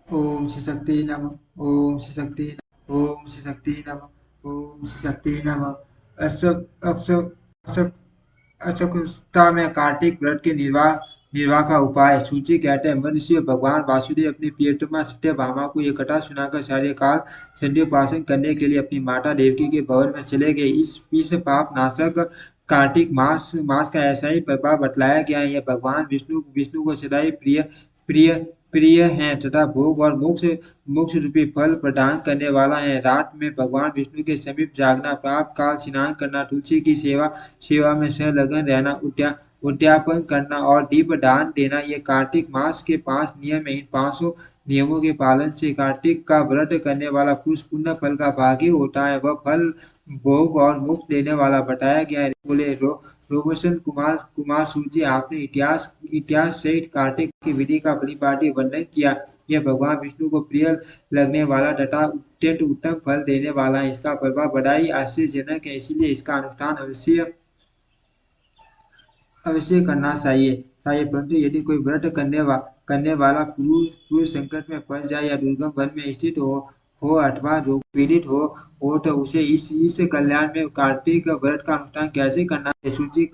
ओम श्री शक्ति नमः। ओम श्री शक्ति नमः। ओम श्री शक्ति नमः। ओम श्री शक्ति नमः। अशक अक्षक अशक अशकुस्ता में कार्तिक व्रत के निर्वाह निर्वाह का उपाय। सूची कहते हैं, मनुष्य भगवान वासुदेव अपनी प्रियतमा सत्यभामा को ये कथा सुनाकर सारे काल संध्योपासन करने के लिए अपनी माता देवकी के भवन में चले गए। इस पाप नाशक कार्तिक मास मास का ऐसा ही प्रभाव बतलाया गया है। यह भगवान विष्णु विष्णु को सदैव प्रिय प्रिय प्रिय हैं तथा भोग और मोक्ष मोक्ष रूपी फल प्रदान करने वाला है। रात में भगवान विष्णु के समीप जागना, प्रातः काल स्नान करना, तुलसी की सेवा सेवा में संलग्न रहना, उद्यापन करना और दीप दान देना, ये कार्तिक मास के 5 नियम हैं। इन 500 नियमों के पालन से कार्तिक का व्रत करने वाला पुरुष पुण्य फल का भागी होता है। वह फल भोग और मुक्त देने वाला बताया गया है। बोले रोमसन कुमार कुमार सूजी, आपने इतिहास इतिहास सहित कार्तिक की विधि का परिपाटी वर्णन किया। यह भगवान विष्णु को प्रिय लगने वाला तथा अत्यंत उत्तम फल देने वाला है। इसका प्रभाव बड़ा ही आश्चर्यजनक है, इसलिए इसका अनुष्ठान अवश्य अवश्य करना चाहिए। परंतु यदि कोई व्रत करने वाला पुरुष संकट में पड़ जाए या दुर्गम वन में स्थित हो अथवा रोग पीड़ित हो तो उसे इस कल्याण में कार्तिक व्रत का अनुष्ठान कैसे करना है। सूची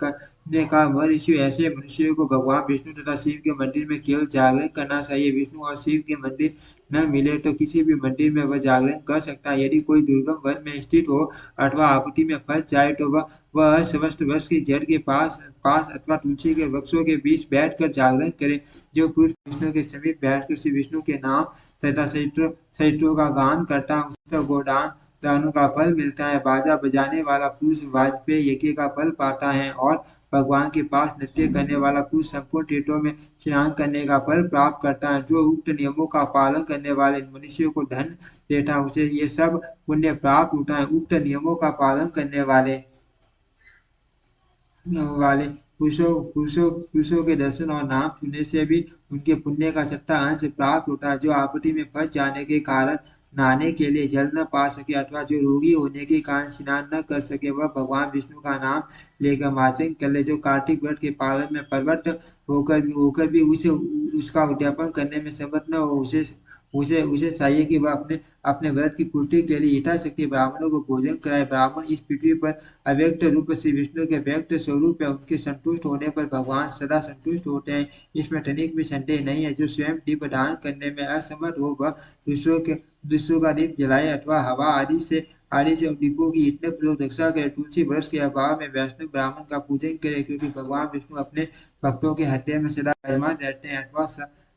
ने कहा, महर्षि, ऐसे मनुष्य को भगवान विष्णु तथा शिव के मंदिर में केवल जागरण करना चाहिए। विष्णु और शिव के मंदिर न मिले तो किसी भी मंदिर में वह जागरण कर सकता है। यदि कोई दुर्गम वन में स्थित हो अथवा आपत्ति में फंस जाए तो वह समस्त वृक्ष की जड़ के पास पास अथवा तुलसी के वृक्षों के बीच बैठकर जागरण करे। जो पुरुष विष्णु के समीप बैठकर श्री विष्णु के नाम तथा चरित्रों का गान करता है उसे गोदान दानों का फल मिलता है। बाजा बजाने वाला पुरुष वाजपेयी यज्ञ का फल पाता है और भगवान के पास नृत्य करने वाला पुरुष संपूर्ण तीर्थों में स्नान करने का फल प्राप्त करता है। जो उक्त नियमों का पालन करने वाले मनुष्यों को धन देता है उसे ये सब पुण्य प्राप्त होता है। उक्त नियमों का पालन करने वाले पुरुषों के दर्शन और नाम सुनने से भी उनके पुण्य का छठा अंश प्राप्त होता है। जो आपत्ति में फंस जाने के कारण नहाने के लिए जल न पा सके अथवा जो रोगी होने के कारण स्नान न कर सके, वह भगवान विष्णु का नाम लेकर माचन कर ले। जो कार्तिक व्रत के पालन में प्रवृत्त होकर भी उसे उसका उद्यापन करने में समर्थ न हो, उसे उसे उसे चाहिए कि वह अपने अपने व्रत की पूर्ति के लिए यथाशक्ति ब्राह्मणों को भोजन कराए। ब्राह्मण इस पृथ्वी पर अव्यक्त रूप से विष्णु के व्यक्त स्वरूप है। उनके संतुष्ट होने पर भगवान सदा संतुष्ट होते हैं, इसमें तनिक भी संदेह नहीं है। जो स्वयं दीप दान करने में असमर्थ हो वह दूसरों का दीप जलाए अथवा हवा आदि से उन दीपों की इतने प्रयोग रक्षा करे। तुलसी वृक्ष के अभाव में वैष्णव ब्राह्मण का पूजन करे, क्योंकि भगवान विष्णु अपने भक्तों के हृदय में सदा विराजमान रहते हैं।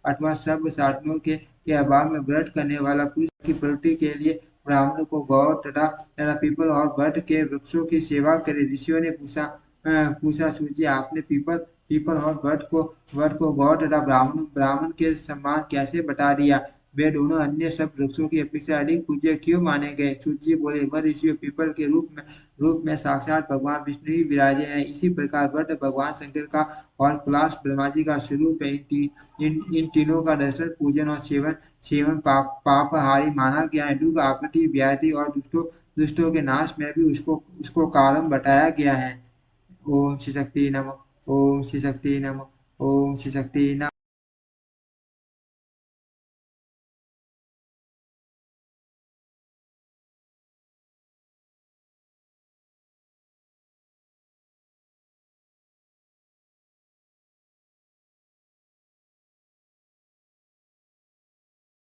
अथवा सब साधनों के अभाव में व्रत करने वाला पुरुष की प्रवृत्ति के लिए ब्राह्मणों को गौ तथा पीपल और वट के वृक्षों की सेवा करे। ऋषियों ने पूछा, सूर्य, आपने पीपल पीपल और वट को गौ तथा ब्राह्मण ब्राह्मण के समान कैसे बता दिया? वे दोनों अन्य सब वृक्षों की अपेक्षा अधिक पूज्य क्यों माने गए? सूर्य बोले, ऋषियों, पीपल के रूप में साक्षात भगवान विष्णु ही विराजे हैं। इसी प्रकार वट भगवान शंकर का और पलाश ब्रह्मा जी का स्वरूप है। इन तीनों का दर्शन, पूजन और सेवन पापहारी माना गया है। दुख, आपत्ति, व्याधि और दुष्टों के नाश में भी उसको कारण बताया गया है। ओम श्री शक्ति नमः। ओम श्री शक्ति नमः। ओम श्री शक्ति नमः।